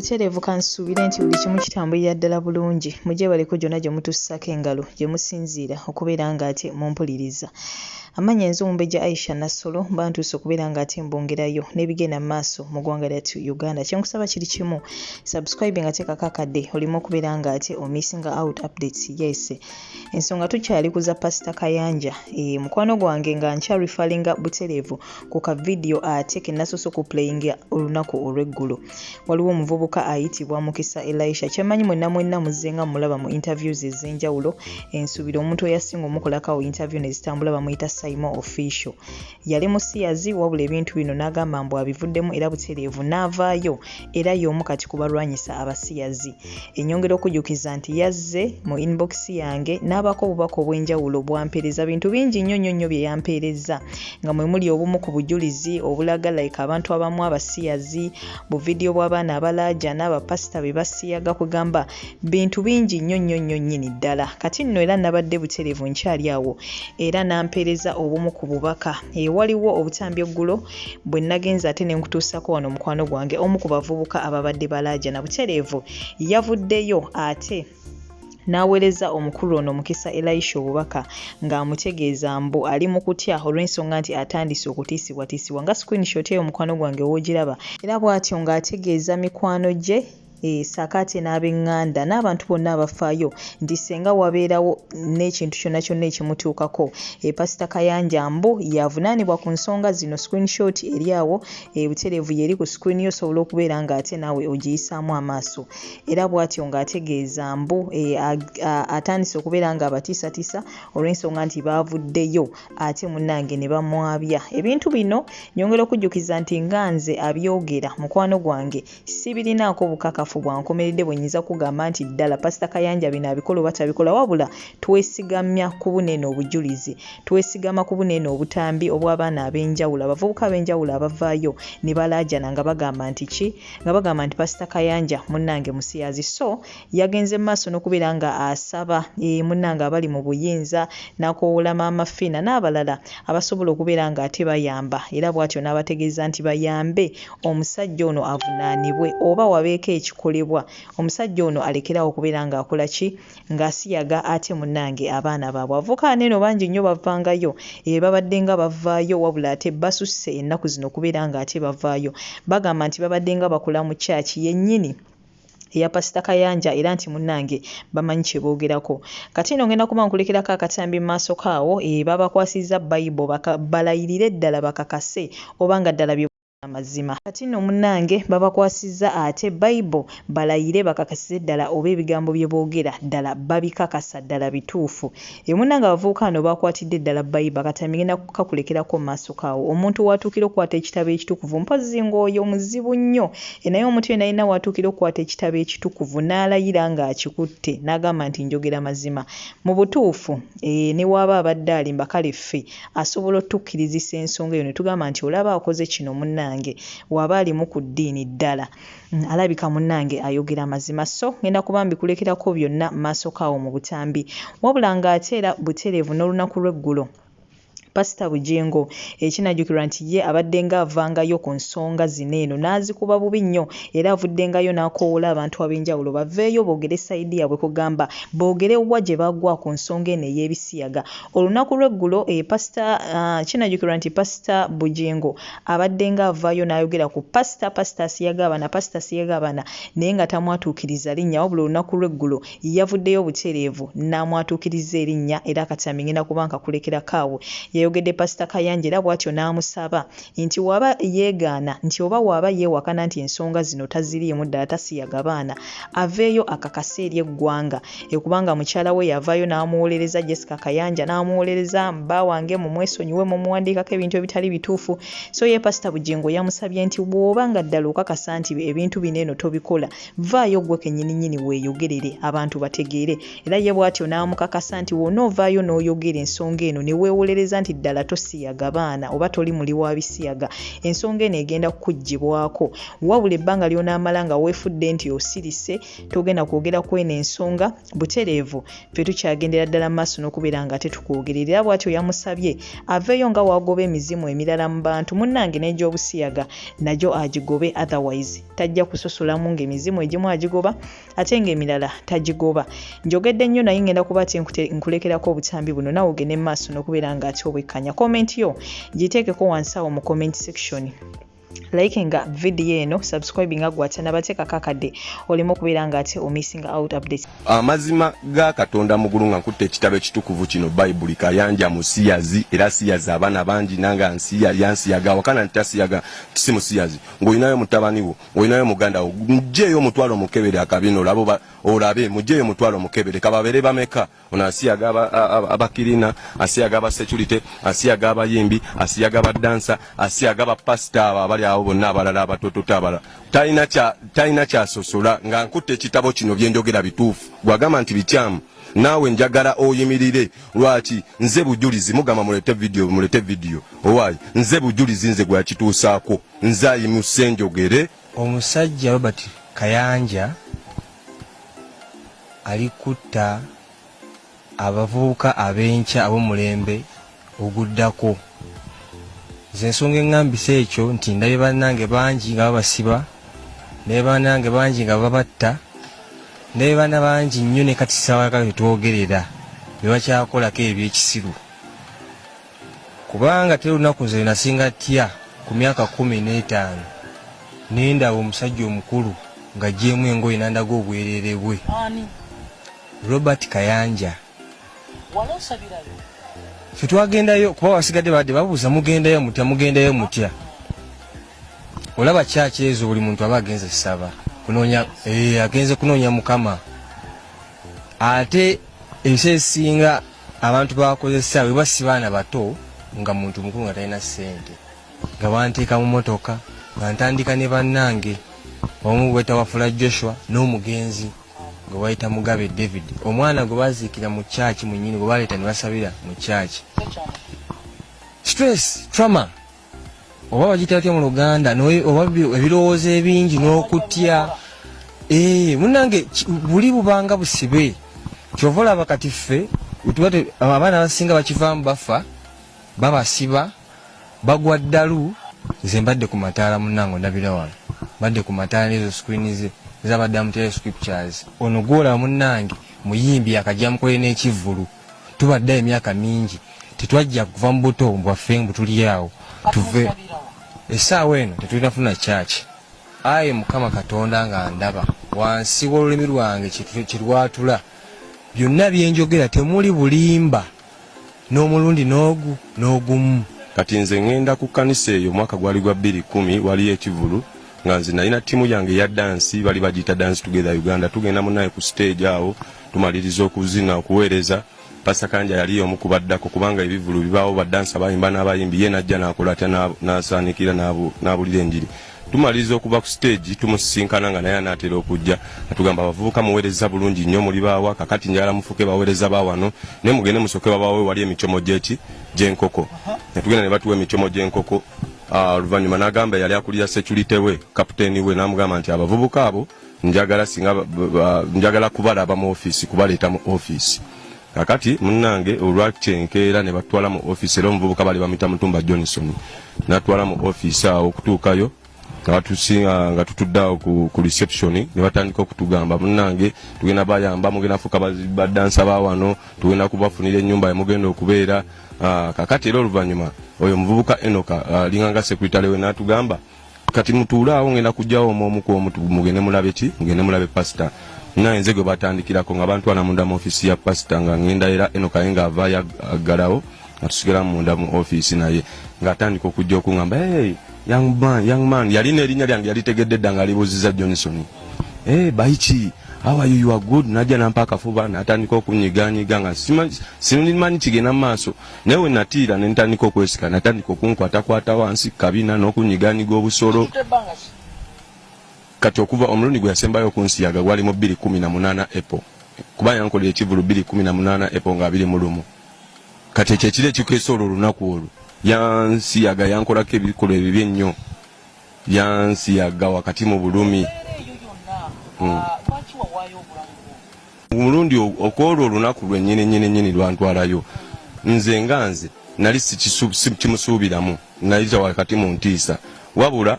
Butereevu kansuubire nti buli kimu kitambulira ddala bulungi. Mujje baleko gyonna gye mutussako engalo gye musinziira okubeera ng'ate mumpuliriza. Amanya enzo Omumbejja Aisha Nassolo bantuuse okubeera ng'ate mbongerayo n'ebigenda mu maaso mu ggwanga lyattu Uganda. Kyenkusaba kiri kimu, subscribe nga teekako akadde olimu okubeera ng'ate missing out updates. Yes, ensonga tukyali kuza Pastor Kayanja. Mukwano gwange nga nkyarifalinga Butereevu ku ka video ate ke nasoose ku playing olunaku olw'eggulo. Waliwo omuvubuka ayitibwa Mukisa Elisha. Kyemanyi mwenna muzzenga mulaba mu interviews ez'enjawulo. Ensuubira omuntu eyasinga omukolako interview ne zitambula bamuyita Saimo Official. Yali musiyazi wabula ebintu bino n'agamba mbu abivuddemu era Butereevu n'avaayo era y'omu kati kubalwanyisa abasiyazi. Ennyongera okujjukiza nti yazze mu inbox yange n'abako obubaka obw'enjawulo bwampeereza bintu bingi nnyo bye yampeereza nga mwe muli obumu ku bujulizi obulaga like abantu abamu abasiyazi bu video bw'abaana abalaaja n'abapasita be basiyaga kugamba bintu bingi nnyo nnyini ddala. Kati nno era nabadde Butereevu nkyali awo era nampeereza obumu ku bubaka. Waliwo obutambi eggulo bwe nagenza ate ne nkutuusako wano mukwano gwange omu ku bavubuka ababadde balaaja na Butereevu yavuddeyo ate n'aweereza omukulu ono Mukisa Elisha obubaka ng'amutegeeza mbu ali mu kutya olw'ensonga nti atandise okutiisibwatiisibwa nga screenshot eyo mukwano gwange woogiraba era bw'atyo ng'ategeeza mikwano gye saakaate n'ab'eŋŋanda n'abantu bonna abafaayo nti senga wabeerawo n'ekintu kyonna ekimutuukako Pastor Kayanja mbu yavunaanibwa ku nsonga zino. Screenshot eri awo Butereevu yeri ku screen yo osobola okubeera ng'ate naawe ogiyisaamu amaaso era bw'atyo ng'ategeeza mbu atandise okubeera ng'abatiisatiisa olw'ensonga nti baavuddeyo ate munnange ne bamwabya. Ebintu bino nyongera okujjukiza nti nga nze abyogera mukwano gwange sibirinaako bukakafu bwankomeredde bwe nyiza kugamba nti ddala Pastor Kayanja bino abikola oba tabikola, wabula twesigamya ku buneeno obujulizi, twesigama ku buneeno obutambi obw'abaana ab'enjawulo, abavubuka ab'enjawulo abavaayo ne balaajana nga bagamba nti ki? Nga bagamba nti Pastor Kayanja munnange musiyazi. So yagenze mu maaso n'okubeera nga asaba munnange abali mu buyinza n'akoowoola Maama Fina n'abalala abasobola okubeera nga ate bayamba era bw'atyo n'abategeeza nti bayambe omusajja ono avunaanibwe oba wabeeko ekikolebwa omusajja ono alekerawo okubeera ng'akola ki? Ng'asiyaga ate munnange abaana baabwe. Avubuka neeno bangi nnyo bavangayo babadde nga bavaayo wabula ate basusse ennaku zino okubeera ng'ate bavaayo. Bagamba nti babadde nga bakola mu kyaki yennyini eya Pastor Kayanja era nti munnange bamanyi kye boogerako. Kati nno ngenda kuba nkulekerako akatambi mu maaso kaawo babakwasizza Bayibuli balayirire ddala bakakase oba nga ddala amazima. Kati nno munnange babakwasizza ate Bayibuli balayire bakakasize ddala oba ebigambo bye boogera ddala babikakasa ddala bituufu. Munnange abavubuka bano bakwatidde ddala Bayibuli akatambi ngenda kukakulekerako mu maaso kaawo. Omuntu watuukira okukwata ekitabo ekitukuvu mpozzi ng'oyo muzibu nnyo naye omuntu yenna yenna watuukira okukwata ekitabo ekitukuvu n'alayira ng'akikutte n'agamba nti njogera mazima mu butuufu ne waaba abadde alimba kale ffe asobola otukkirizisa ensonga eyo ne tugamba nti olaba akoze kino munnange waba alimu ku ddiini ddala alabika munnange ayogera mazima. So ngenda kuba mbikulekerako byonna maaso kaawo mu butambi wabula ng'ate era Butereevu n'olunaku lw'eggulo Pastor Bujingo ekinajjukirwa nti ye abadde nga avangayo ku nsonga zino eno n'azikuba bubi nnyo era avuddengayo n'akoowoola abantu ab'enjawulo baveeyo boogere sayidi yaabwe kugamba boogere wa gye bagwa ku nsonga eno ey'ebisiyaga. Olunaku lw'eggulo kinajjukirwa nti Pastor Bujingo abadde nga avaayo n'ayogera ku pastor asiyaga abaana naye nga tamwatuukiriza linnya wabula olunaku lw'eggulo yavuddeyo Butereevu n'amwatuukiriza erinnya era akatambi ngenda kuba nkakulekerako awo. Yayogedde Pastor Kayanja era bw'atyo n'amusaba nti waba yeegaana nti oba waba yeewakana nti ensonga zino taziriimu ddala tasiyaga baana aveeyo akakase eri eggwanga kubanga mukyala we yavaayo n'amuwolereza Jessica Kayanja n'amuwolereza mba wange mumwesonyiwe mumuwandiikako ebintu ebitali bituufu. So ye Pastor Bujingo yamusabye nti bw'oba nga ddala okakasa nti ebintu bino eno tobikola vaayo gwe kennyini weeyogerere abantu bategeere era ye bw'atyo n'amukakasa nti wonna ovaayo n'oyogera ensonga eno ne weewolereza nti nti ddala tosiyaga baana oba toli muli wa bisiyaga ensonga eno egenda kukuggyibwako wabula ebbanga ly'onaamala nga weefudde nti osirise togenda kwogera kweno ensonga butereevu ffe tukyagendera ddala mu maaso n'okubeera nga tetukwogerera era bw'atyo yamusabye aveeyo nga waagoba emizimu emirala mu bantu munnange n'egy'obusiyaga nagyo agigobe otherwise tajja kusosolamu ng'emizimu egimu agigoba ate ng'emirala tagigoba njogedde nnyo naye ngenda kuba ati nkulekerako obutambi buno nawe ogende mu maaso n'okubeera nga ate obwekkanya komenti yo giteekeko wansi awo mu comment section like nga video eno subscribe nga gwata nabateekako akadde olimo okubeera nga ate missing out updates amazima ga Katonda mugulu nga nkutte ekitabo ekitukuvu kino Bible Kayanja musiyazi era siyazi abaana bangi nanga yansiyaga wakana ntasiyaga si musiyazi ng'olinayo mutabani wo ng'olinayo muganda wo mugyeyo omutwalo mukebere akabino labo olabe mugyeyo omutwalo mukebere kababere bameka ono asiyaga abakirina asiyaga abasecurity asiyaga abayimbi asiyaga abadansa asiyaga abapasita abali awo bonna abalala abatoto abala talina kyasosola nga nkutte ekitabo kino byenjogera bituufu gwagamba nti bikyamu naawe njagala oyimirire lwaki nze bujulizi mugamba mulete video owaayi nze bujulizi nze gwe yakituusaako nze ayimuse njogere omusajja Robert Kayanja alikutta abavubuka abenkya ab'omulembe oguddako nze ensonga eŋŋambisa ekyo nti ndabye bannange bangi nga babasiba ndabye bannange bangi nga babatta ndabye baana bangi nnyo ne kati sawaka tetwogerera bye bakyakolako ebyekisiru kubanga teri olunaku nze nasinga tya ku myaka 15 nendaba omusajja omukulu ng'aggyeemu engoye nandaga obwerere bwe Robert Kayanja ffe twagendayo kuba wasigadde badde babuuza mugendayo mutya olaba kyaki ezo buli muntu aba agenze saba agenze kunoonya mukama ate ebiseera ebisinga abantu bakozesa bwe basibaana bato nga muntu mukulu nga talina ssente nga banteeka mu motoka nga ntandika ne bannange omu bweta wafula Joshua n'omugenzi gwe bayita Mugabe David omwana gwe baziikira mu church mu nnyini gwe baleeta ne basabira mu church stress trauma oba bagitya mu Luganda oba ebirowoozo ebingi n'okutya munnange buli bubanga busibe kyova olaba kati ffe abaana abasinga bakivaamu bafa babasiba bagwa ddalu nze mbadde ku mataala munnange ondabira wano mbadde ku mataala n'ezo screen ze zabaddamu tele scriptures ono gwola munnange muyimbi akajja mukole n'ekivvulu tubadde emyaka mingi tetwajja kuva mu buto bwaffe mbu tuli awo tuve essaawa eno tetulina church aye mukama Katonda nga ndaba wansi w'olulimi lwange kirwatula byonna byenjogera temuli bulimba n'omulundi n'ogumu kati nze ngenda ku kanisa eyo mwaka gwali gwa 2010 waliyo ekivulu nga nze nalina ttiimu yange ya dansi bali bagiyita Dance Together Uganda tugenda munaye ku stage awo tumaliriza okuzina okuweereza Pastor Kanja yali omu kubaddako kubanga ebivulu bibaawo badansa bayimba n'abayimbi ye najja n'akola atya n'asaanikira n'abulira enjiri tumaliriza okuba ku stage tumusinkana nga naye anaatera okujja atugamba abavubuka muweereza bulungi nnyo muli baawa kakati njagala mufuke baweereza baawano ne mugende musoke babaawe wali emicomo gy'enkoko netugenda ne batuwa emicomo gy'enkoko oluvannyuma n'agamba yali akulira security we kapiteeni we n'amugamba nti abavubuka abo njagala kubalaba mu ofiisi kubaleeta mu ofiisi kakati munnange olwakyenkeera ne batwala mu ofiisi era omuvubuka bali bamuyita Mutumba Johnson n'atwala mu ofiisi awo okutuukayo nga tutudde awo ku reception ne batandika okutugamba munnange tugenda bayamba mugenda fuka badansa baawano tugenda kubafunira ennyumba mugenda okubeera kakati era oluvannyuma oyo muvubuka Enoka linganga secretary we n'atugamba kati mutuula awo ngenda kujjawo omu ku omuntu mugende mulabe pastor naye nze gwe batandikirako nga bantwala munda mu ofiisi ya pastor nga ngenda era Enoka nga avaayo aggalawo nga tusigala munda mu ofiisi naye ng'atandika okujja okungamba young man yalina erinnya lyange yalitegedde dda nga alibuuziza Johnson baiki how are you are good najja nampa akafuba n'atandika okunyiganyiga nga simanyi kigenda mu maaso naye we natiira ne ntandika okwesika natandika okunkwatakwata wansi kabina n'okunyiganyiga obusolo kati okuva omulundi gwe yasembayo okunsiyaga gwali mu 2018 April kuba yankolera ekivulu 2018 April nga 21 kati ekire kikesoolo olunaku olwo yansiyaga yankolako ebikolo ebibi ennyo yansiyaga wakati mu bulumi omulundi okwolwo olunaku lwennyini lwantwalayo nze nga nze nali sikimusuubiramu nayita wakati mu ntiisa wabula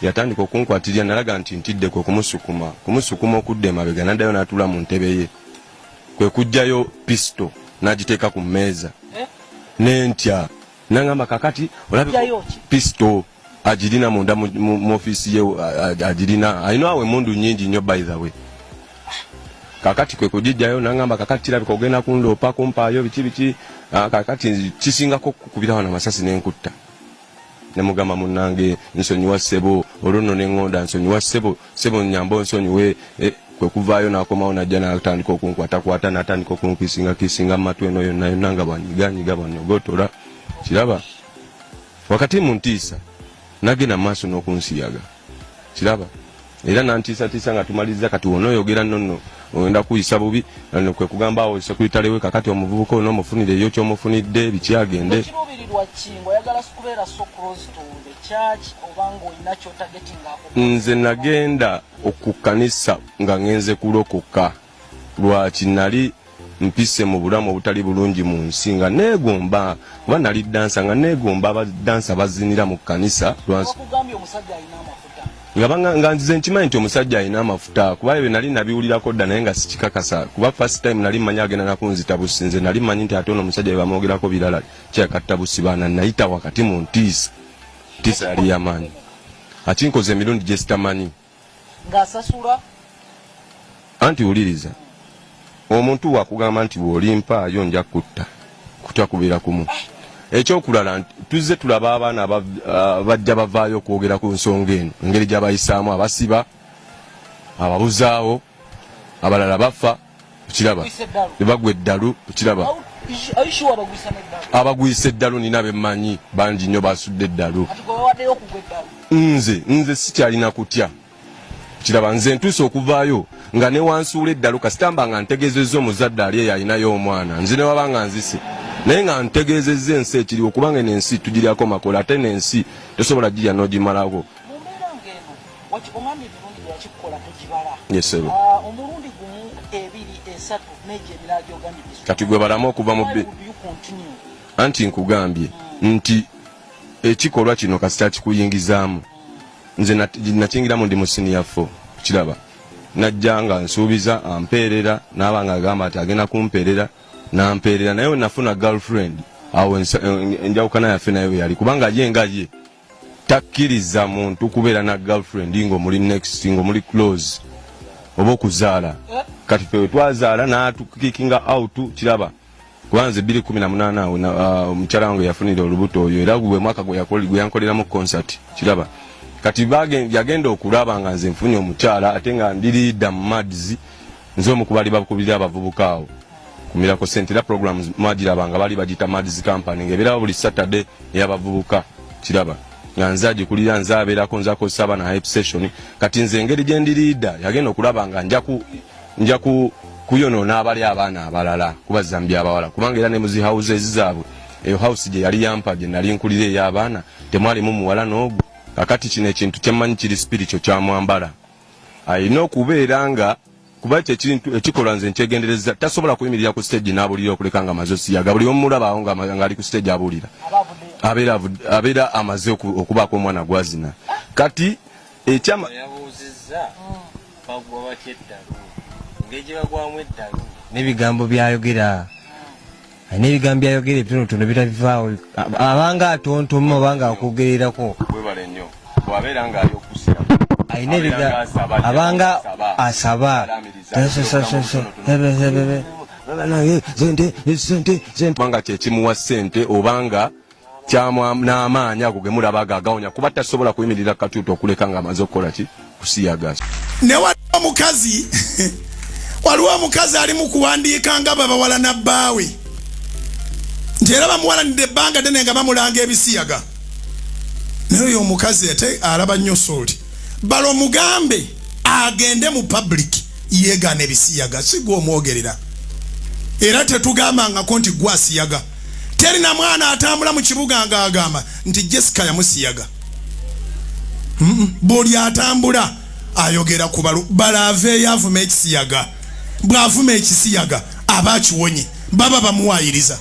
yatandika okunkwatirira nalaga nti ntiddeko kumusukuma okudda emabega naddayo n'atuula mu ntebe ye kwe kujjayo pisto n'agiteeka ku mmeeza n'entya nangamba kakati olabe pisto agirina munda mu ofiisi ye agirina alina awo emmundu nnyingi nnyo by the way kakati kwe kujijjayo nangamba kakati kirabika ogenda kundoopa kumpaayo biki kakati kisingako kukubirawo n'amasasi n'enkutta nemugamba munnange nsonyiwa ssebo olwo neŋŋonda nsonyiwa ssebo nyambo nsonyiwe kwe kuvaayo n'akomawo najja n'atandika okunkwatakwata n'atandika okunkisinga mu matu eno yonna yonna nga bwanyiganyiga bwanyogotola kiraba wakati mu ntiisa nagenda mu maaso n'okunsiyaga kiraba era nantiisatiisa nga tumaliriza kati wona oyogera nnono oyenda kuyisa bubi kwe kugamba awo sekulitalewe kakati omuvubuka ono omufunireyo kyomufunidde biki agende nze nagenda okukanisa nga ngenze kulokoka lwaki nali mpise mu bulamu obutali bulungi mu nsi nga neegomba kuba nali dansa nga neegomba abadansa bazinira mu kanisa nga nzize nkimanyi nti omusajja alina amafuta kuba ebyo nali nabiwulirako dda naye nga sikikakasa kuba first time nali mmanyi agenda nakunzita busi nze nali mmanyi nti ate ono omusajja bwebamwogerako birala kyakatta busi baana nayita wakati mu ntiisa yali yamaanyi akinkoze emirundi gye sitamanyi ng'asasula anti wuliriza omuntu wakugamba nti bw'olimpaayo nja kutta kutya kubeera kumu ekyokulala tuzze tulaba abaana bajja bavaayo okwogera ku nsonga eno engeri gy'abayisaamu abasiba ababuzaawo abalala bafa okiraba nebagwa eddalu okiraba abagwisa eddalu nina bemmanyi bangi nnyo basudde eddalu nze sikyalina kutya kiraba nze ntuuse okuvaayo nga newansuula eddalu kasitamba nga ntegeezezza omuzadde ali eyo alinayo omwana nze newaba nga nzise naye nga ntegeezezza ensi ekiriwo kubanga n'ensi tugiryako makola ate n'ensi tosobola gijja n'ogimalako yesero kati gwe balamu okuva mu anti nkugambye nti ekikolwa kino kasita kikuyingizaamu nze nakingiramu ndi mu senior 4 kiraba najja nga nsuubiza ampeerera n'aba nga agamba ati agenda kumpeerera nampeerera naye nafuna girlfriend awo enjawukana yaffe nayo yali kubanga ye takkiriza muntu kubeera na girlfriend ng'omuli next ng'omuli close oba okuzaala kati ffe twazaala n'atukikinga out kiraba kubanze 2018 awo omukyala wange yafunira olubuto oyo era gwe mwaka gwe yankoleramu concert kiraba kati yagenda okulaba nga nze nfunye omukyala ate nga ndiriida mu madzi nze omu kubali bakubirira abavubuka awo kumirako sentera programs mwagirabanga bali bagita madzi company ng'ebeerawo buli Saturday ey'abavubuka kiraba nga nze agikulira nze abeerako nze akozesa abaana hype session kati nze engeri gye ndiriida yagenda okulaba nga nja kuyonoona abali abaana abalala kubazambya abawala kubanga era ne muzi houses zaabwe eyo house gye yali yampa gye nali nkulira ey'abaana temwalimu muwala n'ogwo kakati kino ekintu kyemmanyi kiri spiritual kyamwambala alina okubeera nga kuba kyekintu ekikola nze nkyegendereza tasobola kuyimirira ku stage n'abulira okuleka nga amaze osiyaga buli omulabaawo nga ali ku stage abulira abeera amaze okubaako omwana gwazina kati ekyama n'ebigambo byayogera n'ebigambo byayogera ebitonotono bitabivaawo abanga atontoma obanga akwogererako webale nnyo bwabeera nga ayokusira ayina abanga asaba kubanga kyekimuwa ssente obanga n'amaanyi ago ge mulabaga agawonya kuba tasobola kuyimirira katuuti okuleka nga amaze okukola ki kusiyaga ne waliwo omukazi ali mu kuwandiika nga babawala nabbaawe nti era bamuwalanidde ebbanga ddene nga bamulanga ebisiyaga naye oyo omukazi ate alaba nnyo sooli balo mugambe agende mu public yeegaana ebisiyaga si gwe omwogerera era tetugambangako nti gwasiyaga teri na mwana atambula mu kibuga nga agamba nti Jessica yamusiyaga. Buli atambula ayogera ku balave yavuma ekisiyaga. Bwavuma ekisiyaga abakiwonye baba bamuwayiriza.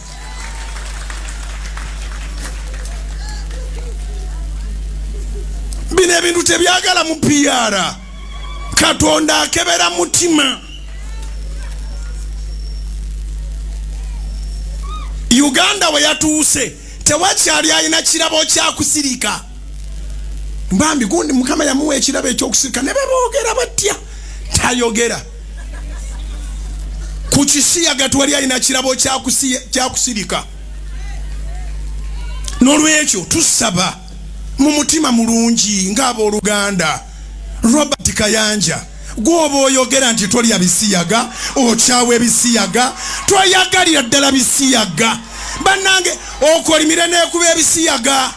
Bino ebintu tebyagala mu PR. Katonda akebera mutima. Uganda we yatuuse tewakyali alina kirabo kyakusirika. Mbambi gundi mukama yamuwa ekirabo ekyokusirika ne boogera batya tayogera. Ku kisiyaga twali alina kirabo kyakusirika. N'olwekyo tusaba mu mutima mulungi ng'abooluganda. Robert Kayanja gwoba oyogera nti tolya bisiyaga okyawa ebisiyaga twayagalira ddala bisiyaga bannange okolimire n'ekuba ebisiyaga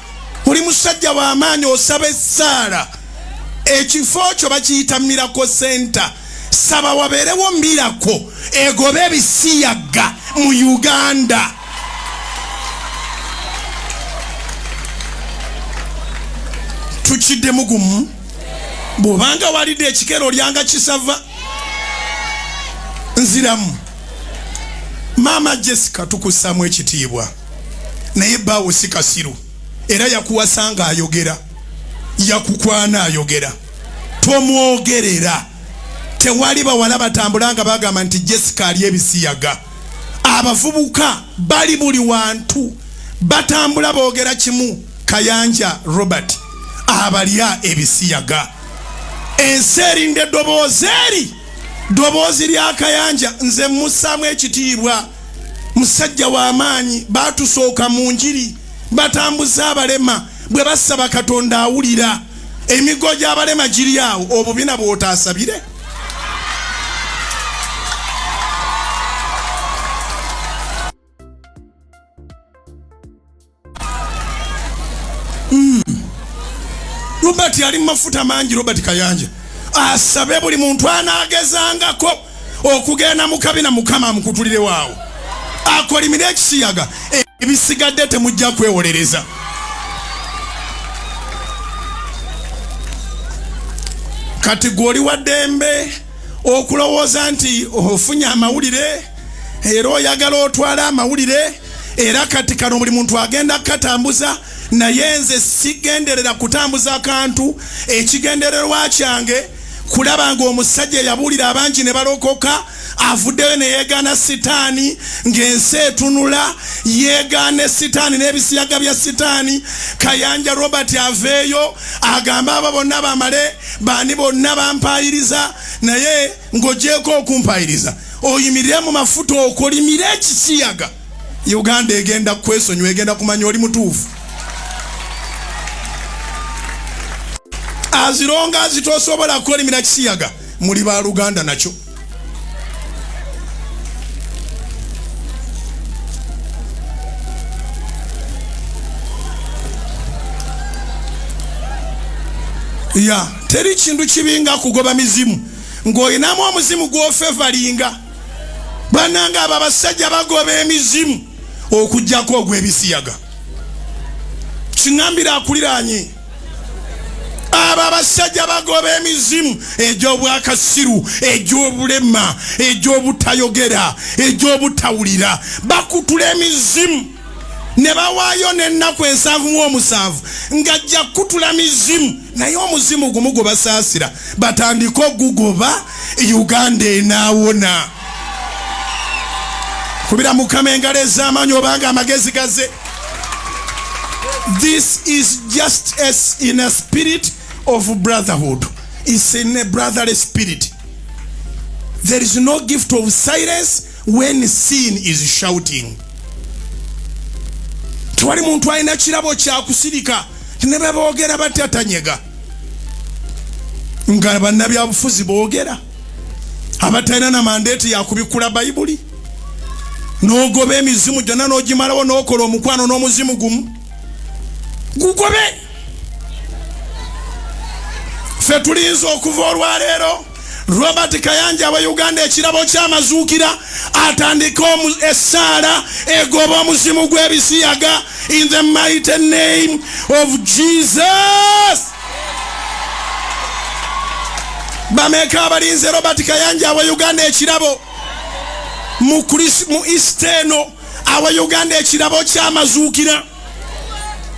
oli musajja w'amaanyi osaba essaala ekifo kyo bakiyita Miracle Center saba wabeerewo Miracle egobe ebisiyaga mu Uganda. Tukidde mugumu bw'obanga walidde ekikero lyanga kisava nziramu. Mama Jessica tukussamu ekitiibwa naye bbaawo si kasiru era yakuwasanga ayogera yakukwana ayogera tomwogerera. Tewali bawala batambula nga bagamba nti Jessica ali ebisiyaga. Abavubuka bali buli wantu batambula boogera kimu. Kayanja Robert abalya ebisiyaga. Ensi erinde ddoboozi lya Kayanja nze mussamu ekitiibwa. Musajja w'amaanyi batusooka mu njiri batambuza abalema bwe basaba Katonda awulira. Emigo gy'abalema giri awo obubina bw'otaasabire. Robert yali mafuta mangi. Robert Kayanja asabe buli muntu anaagezangako okugenda mu kabina mukama amukutulire waawo akolimire ekisiyaga ebisigadde temujja kwewolereza. Kati gwoli wa ddembe okulowooza nti ofunye amawulire era oyagala otwala amawulire era kati kano buli muntu agenda katambuza. Naye nze sigenderera kutambuza akantu. Ekigendererwa kyange kulaba ng'omusajja yabuulira abangi ne balokoka avuddeyo ne yeegaana sitaani ng'ensi etunula yeegaane sitaani n'ebisiyaga bya sitaani. Kayanja Robert aveeyo agamba abo bonna bamale baani bonna bampayiriza naye ng'ogyeko okumpayiriza oyimirire mu mafuta okolimire ekisiyaga. Uganda egenda kwesonyiwa egenda kumanya oli mutuufu. Azironga zitosobola kukolimira kisiyaga muli ba Luganda nakyo. Teri kintu kibinga kugoba mizimu ng'oyinamu omuzimu gw'ofevalinga. Bannanga abo abasajja bagoba emizimu okujjako ogw'ebisiyaga. Kiŋŋambira akuliraanye. Aba abasajja bagoba emizimu egy'obwakasiru egy'obulema egy'obutayogera egy'obutawulira bakutula emizimu ne bawaayo n'ennaku 7 ng'ajja kutula mizimu naye omuzimu gumu gwe basaasira batandika ogugoba Uganda enaawona. Kubira Mukama engalo ez'amaanyi obanga amagezi gaze. This is just as in a spirit of brotherhood. It's in a brotherly spirit. There is no gift of silence when sin is shouting. Twali muntu alina kirabo kyakusirika ne boogera batatanyega nga bannabyabufuzi boogera abatalina na mandeeti yakubikula Bayibuli n'ogoba emizimu gyonna n'ogimalawo n'okola omukwano n'omuzimu gumu gugobe. Ffe tulinza okuva olwaleero Robert Kayanja wa Uganda ekirabo ky'amazuukira atandika essaala egoba omuzimu gw'ebisiyaga in the mighty name of Jesus. Bameka abalinze Robert Kayanja wa Uganda ekirabo mu Easteno awa Uganda ekirabo ky'amazuukira.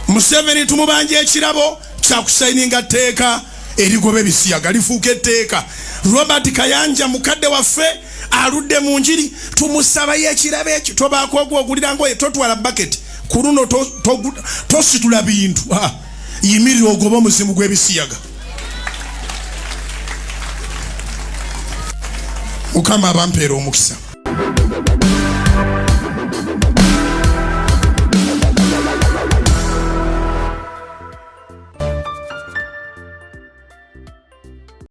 Museveni tumubanje ekirabo kyakusayininga tteeka erigoba ebisiyaga lifuuka etteeka. Robert Kayanja mukadde waffe aludde mu njiri tumusaba y'ekirabo ekyo tobaako ogwogulira ngoye totwala bucket ku luno tositula bintu yimirira ogoba omuzimu gw'ebisiyaga. Mukama abampeera omukisa.